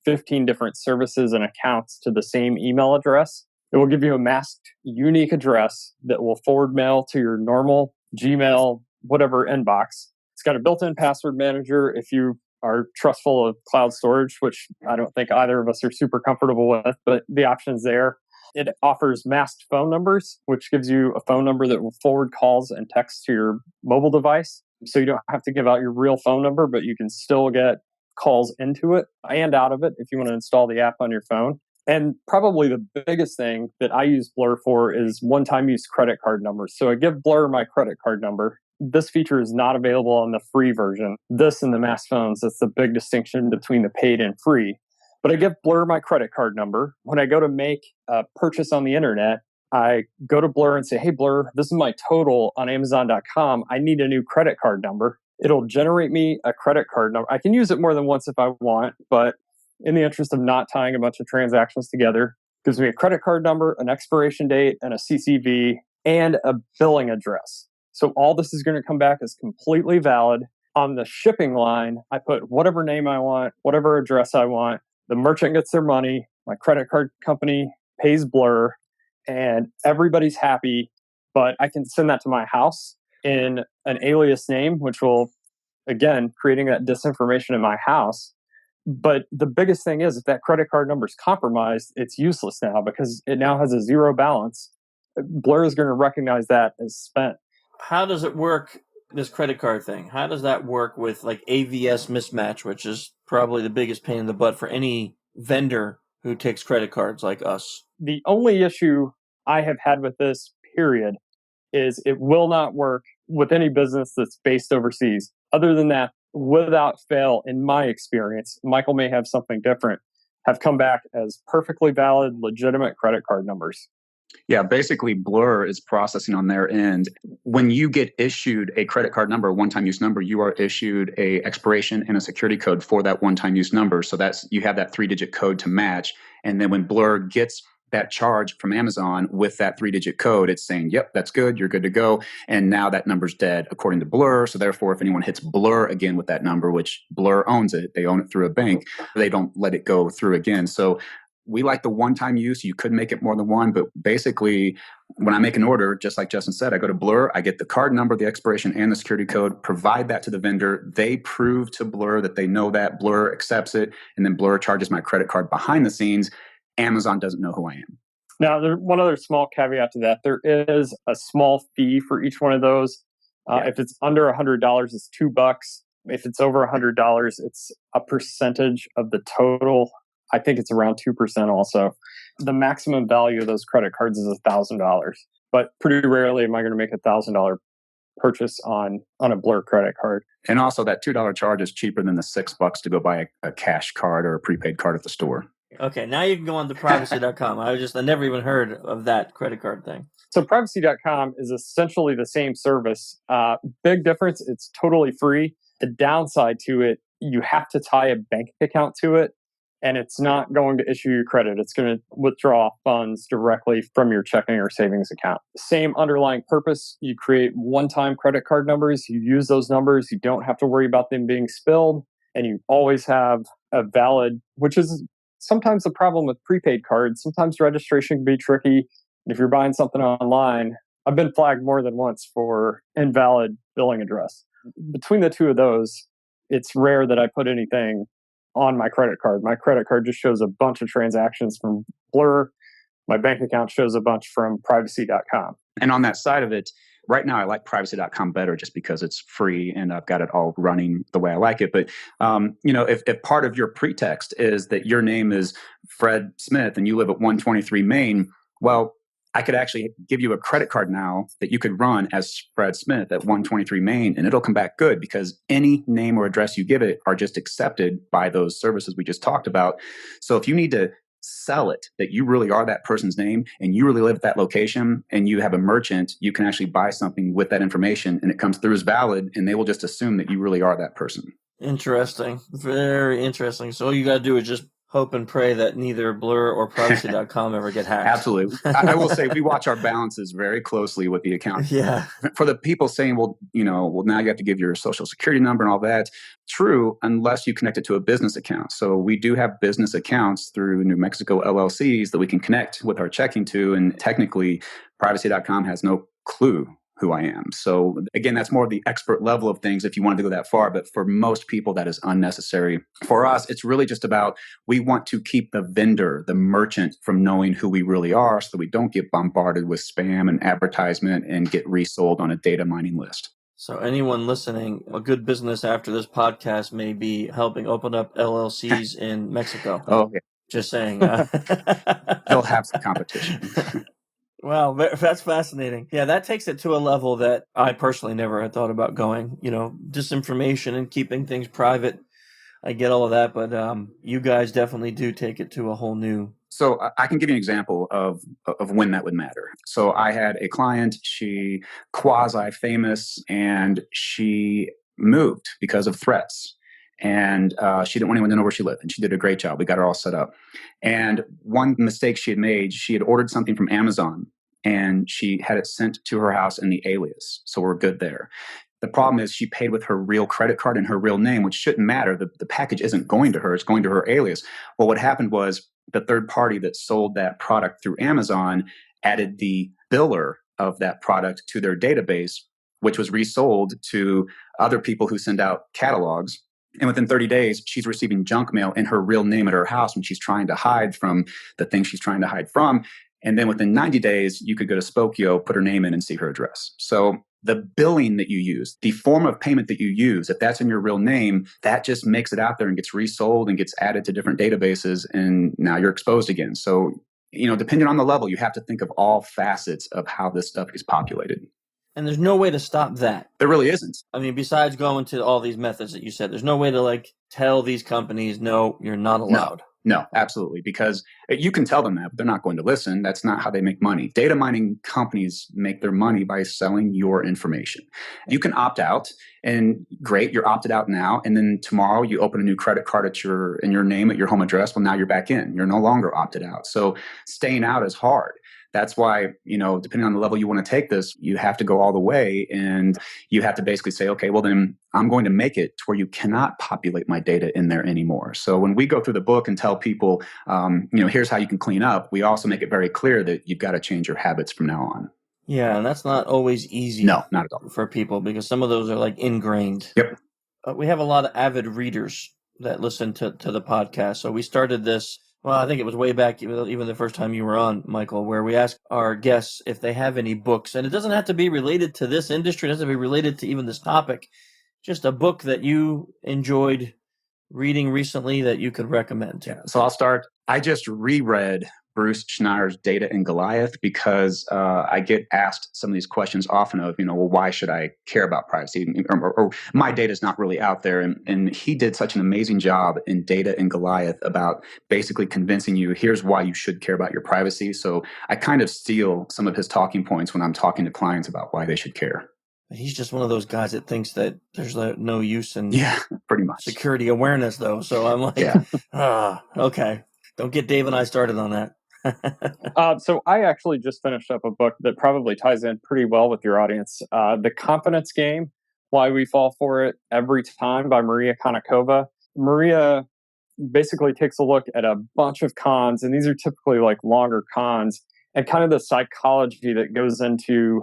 15 different services and accounts to the same email address. It will give you a masked, unique address that will forward mail to your normal Gmail, whatever inbox. It's got a built-in password manager if you are trustful of cloud storage, which I don't think either of us are super comfortable with, but the option's there. It offers masked phone numbers, which gives you a phone number that will forward calls and texts to your mobile device. So you don't have to give out your real phone number, but you can still get calls into it and out of it if you want to install the app on your phone. And probably the biggest thing that I use Blur for is one-time use credit card numbers. So I give Blur my credit card number. This feature is not available on the free version. This and the mass phones, that's the big distinction between the paid and free. But I give Blur my credit card number. When I go to make a purchase on the internet, I go to Blur and say, hey, Blur, this is my total on Amazon.com. I need a new credit card number. It'll generate me a credit card number. I can use it more than once if I want, but in the interest of not tying a bunch of transactions together, it gives me a credit card number, an expiration date, and a CCV, and a billing address. So all this is going to come back as completely valid. On the shipping line, I put whatever name I want, whatever address I want. The merchant gets their money. My credit card company pays Blur, and everybody's happy. But I can send that to my house in an alias name, which will, again, creating that disinformation in my house. But the biggest thing is if that credit card number is compromised, it's useless now because it now has a zero balance. Blur is going to recognize that as spent. How does it work, this credit card thing? How does that work with like AVS mismatch, which is probably the biggest pain in the butt for any vendor who takes credit cards like us? The only issue I have had with this, period, is it will not work with any business that's based overseas. Other than that, without fail, in my experience, Michael may have something different, have come back as perfectly valid, legitimate credit card numbers. Yeah, basically Blur is processing on their end. When you get issued a credit card number, a one-time use number, you are issued a expiration and a security code for that one-time use number. So that's, you have that 3-digit code to match. And then when Blur gets that charge from Amazon with that 3-digit code, it's saying, yep, that's good, you're good to go. And now that number's dead according to Blur. So therefore, if anyone hits Blur again with that number, which Blur owns it, they own it through a bank, they don't let it go through again. So we like the one-time use. You could make it more than one, but basically when I make an order, just like Justin said, I go to Blur, I get the card number, the expiration, and the security code, provide that to the vendor. They prove to Blur that they know that, Blur accepts it, and then Blur charges my credit card behind the scenes. Amazon doesn't know who I am. Now, there's one other small caveat to that. There is a small fee for each one of those. If it's under $100, it's $2. If it's over $100, it's a percentage of the total. I think it's around 2% also. The maximum value of those credit cards is $1,000. But pretty rarely am I going to make $1,000 purchase on a Blur credit card. And also that $2 charge is cheaper than the $6 to go buy a cash card or a prepaid card at the store. Okay, now you can go on to privacy.com. I never even heard of that credit card thing. So privacy.com is essentially the same service. Big difference, it's totally free. The downside to it, you have to tie a bank account to it, and it's not going to issue you credit. It's going to withdraw funds directly from your checking or savings account. Same underlying purpose. You create one-time credit card numbers. You use those numbers. You don't have to worry about them being spilled, and you always have a valid, which is sometimes the problem with prepaid cards. Sometimes registration can be tricky. If you're buying something online, I've been flagged more than once for invalid billing address. Between the two of those, it's rare that I put anything on my credit card. My credit card just shows a bunch of transactions from Blur. My bank account shows a bunch from privacy.com. And on that side of it, right now I like privacy.com better just because it's free and I've got it all running the way I like it. But, if part of your pretext is that your name is Fred Smith and you live at 123 Main, well, I could actually give you a credit card now that you could run as Fred Smith at 123 Main, and it'll come back good because any name or address you give it are just accepted by those services we just talked about. So if you need to sell it that you really are that person's name and you really live at that location and you have a merchant, you can actually buy something with that information and it comes through as valid, and they will just assume that you really are that person. Interesting. Very interesting. So all you got to do is just hope and pray that neither Blur or privacy.com ever get hacked. Absolutely. I will say we watch our balances very closely with the account. Yeah. For the people saying, well, now you have to give your social security number and all that. True, unless you connect it to a business account. So we do have business accounts through New Mexico LLCs that we can connect with our checking to. And technically, privacy.com has no clue who I am. So again, that's more of the expert level of things if you wanted to go that far. But for most people, that is unnecessary. For us, it's really just about we want to keep the vendor, the merchant, from knowing who we really are so that we don't get bombarded with spam and advertisement and get resold on a data mining list. So anyone listening, a good business after this podcast may be helping open up LLCs in Mexico. Oh, yeah. Just saying. They'll have some competition. Wow, that's fascinating. Yeah, that takes it to a level that I personally never had thought about going. Disinformation and keeping things private. I get all of that, but you guys definitely do take it to a whole new. So I can give you an example of when that would matter. So I had a client, she quasi-famous, and she moved because of threats. And she didn't want anyone to know where she lived. And she did a great job. We got her all set up. And one mistake she had made, she had ordered something from Amazon and she had it sent to her house in the alias. So we're good there. The problem is she paid with her real credit card and her real name, which shouldn't matter. The package isn't going to her. It's going to her alias. Well, what happened was the third party that sold that product through Amazon added the biller of that product to their database, which was resold to other people who send out catalogs. And within 30 days, she's receiving junk mail in her real name at her house when she's trying to hide from the thing she's trying to hide from. And then within 90 days, you could go to Spokio, put her name in, and see her address. So the billing that you use, the form of payment that you use, if that's in your real name, that just makes it out there and gets resold and gets added to different databases. And now you're exposed again. So, depending on the level, you have to think of all facets of how this stuff is populated. And there's no way to stop that. There really isn't. I mean, besides going to all these methods that you said, there's no way to tell these companies, no, you're not allowed. No, absolutely. Because you can tell them that, but they're not going to listen. That's not how they make money. Data mining companies make their money by selling your information. You can opt out, and great, you're opted out now. And then tomorrow you open a new credit card in your name at your home address. Well, now you're back in. You're no longer opted out. So staying out is hard. That's why, depending on the level you want to take this, you have to go all the way, and you have to basically say, okay, well, then I'm going to make it to where you cannot populate my data in there anymore. So when we go through the book and tell people, here's how you can clean up, we also make it very clear that you've got to change your habits from now on. Yeah, and that's not always easy. No, not at all. For people, because some of those are ingrained. Yep. We have a lot of avid readers that listen to the podcast. So we started this. Well, I think it was way back, even the first time you were on, Michael, where we asked our guests if they have any books. And it doesn't have to be related to this industry. It doesn't have to be related to even this topic. Just a book that you enjoyed reading recently that you could recommend. Yeah. So I'll start. I just reread Bruce Schneier's Data and Goliath because I get asked some of these questions often of, well, why should I care about privacy? Or my data is not really out there. And he did such an amazing job in Data and Goliath about basically convincing you, here's why you should care about your privacy. So I kind of steal some of his talking points when I'm talking to clients about why they should care. He's just one of those guys that thinks that there's no use in pretty much security awareness, though. So I'm okay. Don't get Dave and I started on that. So I actually just finished up a book that probably ties in pretty well with your audience. The Confidence Game, Why We Fall For It Every Time by Maria Konnikova. Maria basically takes a look at a bunch of cons, and these are typically longer cons, and kind of the psychology that goes into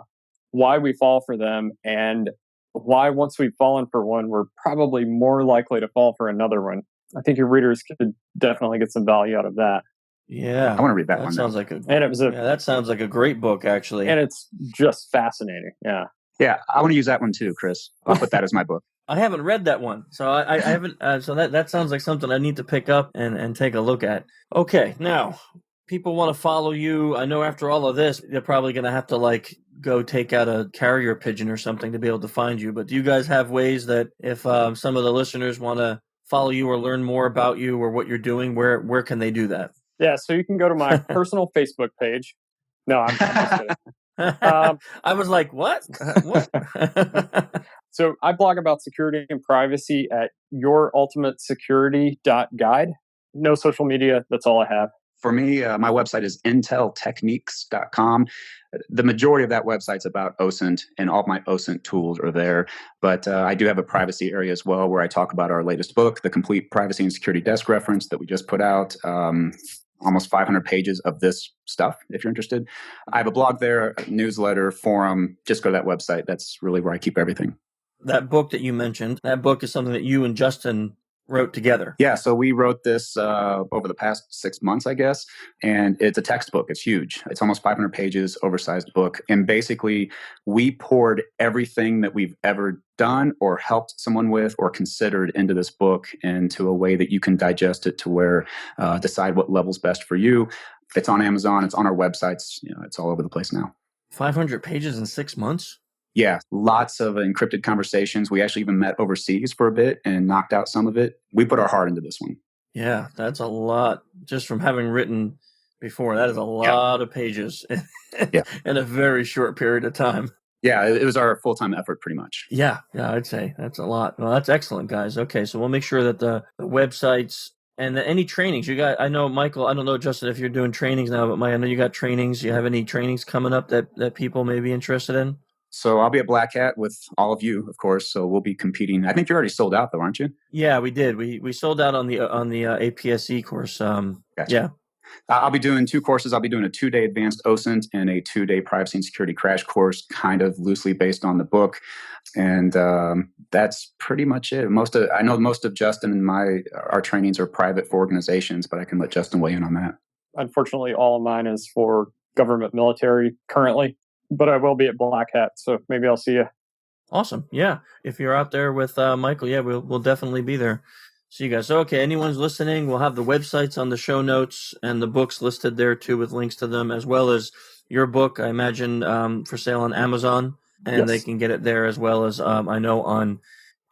why we fall for them and why once we've fallen for one, we're probably more likely to fall for another one. I think your readers could definitely get some value out of that. Yeah, I want to read that one. That sounds like a great book, actually, and it's just fascinating. Yeah, I want to use that one too, Chris. I'll put that as my book. I haven't read that one, so I haven't. So that sounds like something I need to pick up and take a look at. Okay, now people want to follow you. I know after all of this, they're probably going to have to go take out a carrier pigeon or something to be able to find you. But do you guys have ways that if some of the listeners want to follow you or learn more about you or what you're doing, where can they do that? Yeah, so you can go to my personal Facebook page. No, I'm just kidding. I was like, what? What? So I blog about security and privacy at yourultimatesecurity.guide. No social media. That's all I have. For me, my website is inteltechniques.com. The majority of that website's about OSINT, and all my OSINT tools are there. But I do have a privacy area as well where I talk about our latest book, the Complete Privacy and Security Desk Reference that we just put out. Almost 500 pages of this stuff, if you're interested. I have a blog there, a newsletter, forum. Just go to that website. That's really where I keep everything. That book that you mentioned, that book is something that you and Justin wrote together. Yeah, so we wrote this over the past 6 months, I guess, and it's a textbook. It's huge. It's almost 500 pages, oversized book. And basically, we poured everything that we've ever done or helped someone with or considered into this book into a way that you can digest it to where decide what level's best for you. It's on Amazon. It's on our websites. It's all over the place now. 500 pages in 6 months? Yeah, lots of encrypted conversations. We actually even met overseas for a bit and knocked out some of it. We put our heart into this one. Yeah, that's a lot. Just from having written before, that is a lot of pages in a very short period of time. Yeah, it was our full-time effort pretty much. Yeah, I'd say that's a lot. Well, that's excellent, guys. Okay, so we'll make sure that the websites and any trainings you got. I know, Michael, I don't know, Justin, if you're doing trainings now, but I know you got trainings. You have any trainings coming up that people may be interested in? So I'll be at Black Hat with all of you, of course. So we'll be competing. I think you're already sold out, though, aren't you? Yeah, we did. We sold out on the APSE course. Gotcha. Yeah. I'll be doing 2 courses. I'll be doing a 2-day advanced OSINT and a 2-day privacy and security crash course, kind of loosely based on the book. And that's pretty much it. I know most of Justin and our trainings are private for organizations, but I can let Justin weigh in on that. Unfortunately, all of mine is for government military currently, but I will be at Black Hat, so maybe I'll see you. Awesome. Yeah. If you're out there with Michael, yeah, we'll definitely be there. See you guys. So, okay, anyone's listening, we'll have the websites on the show notes and the books listed there too with links to them, as well as your book, I imagine, for sale on Amazon, and they can get it there, as well as I know on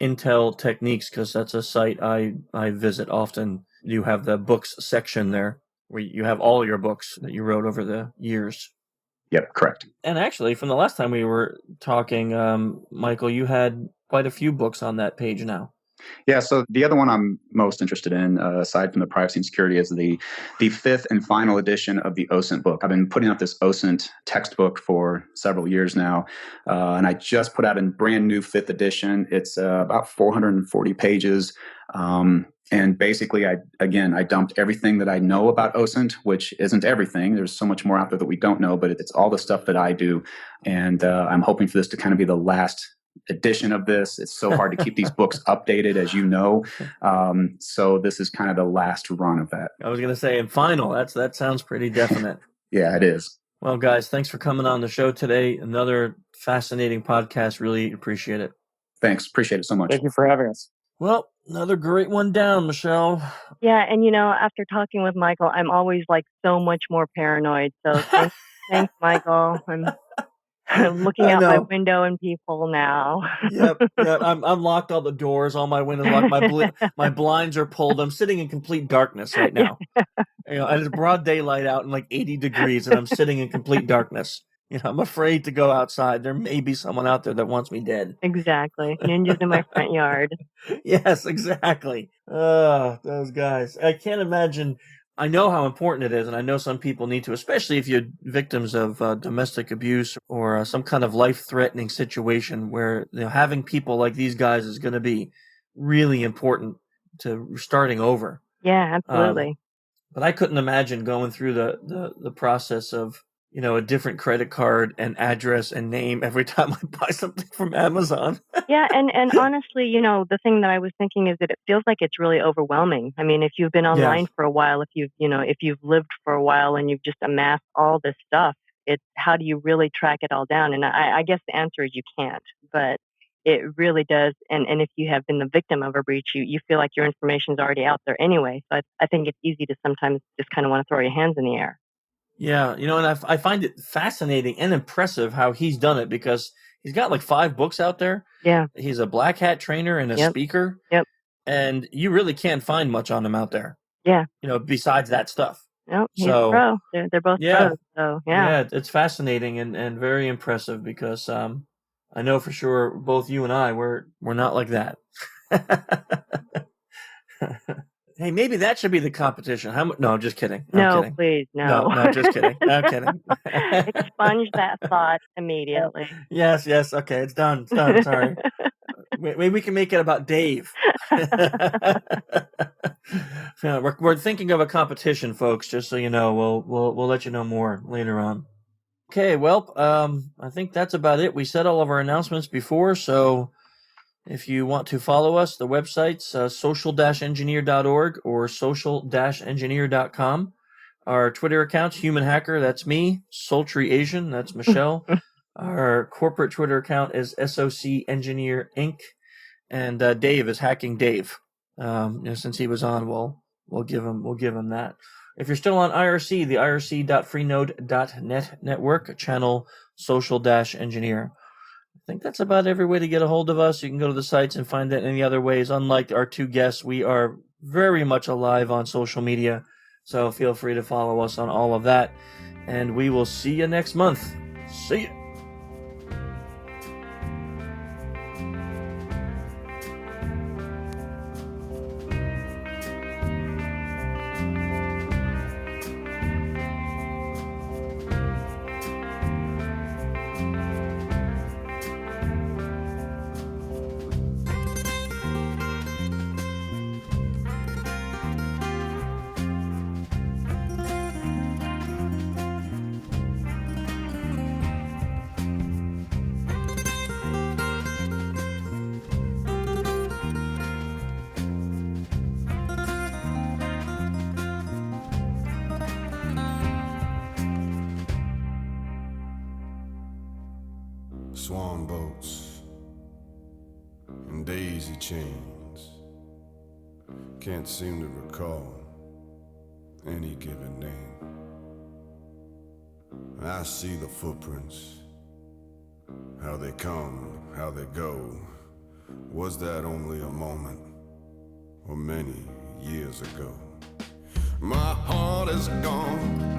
Intel Techniques, because that's a site I visit often. You have the books section there where you have all your books that you wrote over the years. Yep, correct. And actually, from the last time we were talking, Michael, you had quite a few books on that page now. Yeah, so the other one I'm most interested in, aside from the privacy and security, is the 5th and final edition of the OSINT book. I've been putting out this OSINT textbook for several years now, and I just put out a brand new 5th edition. It's about 440 pages. And basically, I dumped everything that I know about OSINT, which isn't everything. There's so much more out there that we don't know, but it's all the stuff that I do. And I'm hoping for this to kind of be the last edition of this. It's so hard to keep these books updated, as you know. So this is kind of the last run of that. I was going to say, and final. That sounds pretty definite. Yeah, it is. Well, guys, thanks for coming on the show today. Another fascinating podcast. Really appreciate it. Thanks. Appreciate it so much. Thank you for having us. Well, another great one down, Michelle. Yeah, and after talking with Michael, I'm always like so much more paranoid. So thanks, Michael. I'm looking out my window and people now. Yep. I'm locked all the doors, all my windows locked. My blinds are pulled. I'm sitting in complete darkness right now. And it's broad daylight out and like 80 degrees, and I'm sitting in complete darkness. I'm afraid to go outside. There may be someone out there that wants me dead. Exactly. Ninjas in my front yard. Yes, exactly. Those guys. I can't imagine. I know how important it is, and I know some people need to, especially if you're victims of domestic abuse or some kind of life-threatening situation where having people like these guys is going to be really important to starting over. Yeah, absolutely. But I couldn't imagine going through the process of a different credit card and address and name every time I buy something from Amazon. Yeah, and honestly, the thing that I was thinking is that it feels like it's really overwhelming. I mean, if you've been online for a while, if you've lived for a while and you've just amassed all this stuff, it's how do you really track it all down? And I guess the answer is you can't, but it really does. And if you have been the victim of a breach, you feel like your information is already out there anyway. So I think it's easy to sometimes just kind of want to throw your hands in the air. Yeah, and I find it fascinating and impressive how he's done it, because he's got like 5 books out there. Yeah. He's a black hat trainer and a speaker. Yep. And you really can't find much on him out there. Yeah. besides that stuff. No, he's a pro. They're both pros. So Yeah, it's fascinating and very impressive, because I know for sure both you and I we're not like that. Hey, maybe that should be the competition. No, I'm just kidding. No, kidding. please, no. No, just kidding. I'm kidding. Expunge that thought immediately. Yes. Okay, it's done. Sorry. Maybe we can make it about Dave. Yeah, we're thinking of a competition, folks. Just so you know, we'll let you know more later on. Okay, well, I think that's about it. We said all of our announcements before, so if you want to follow us, the website's social-engineer.org or social-engineer.com. Our Twitter account's Human Hacker, that's me. Sultry Asian, that's Michelle. Our corporate Twitter account is SOC Engineer Inc. And Dave is Hacking Dave. Since he was on, we'll give him that. If you're still on IRC, the irc.freenode.net network, channel social-engineer. I think that's about every way to get a hold of us. You can go to the sites and find that any other ways. Unlike our two guests, we are very much alive on social media. So feel free to follow us on all of that. And we will see you next month. See ya. Swan boats and daisy chains. Can't seem to recall any given name. I see the footprints, how they come, how they go. Was that only a moment or many years ago? My heart is gone.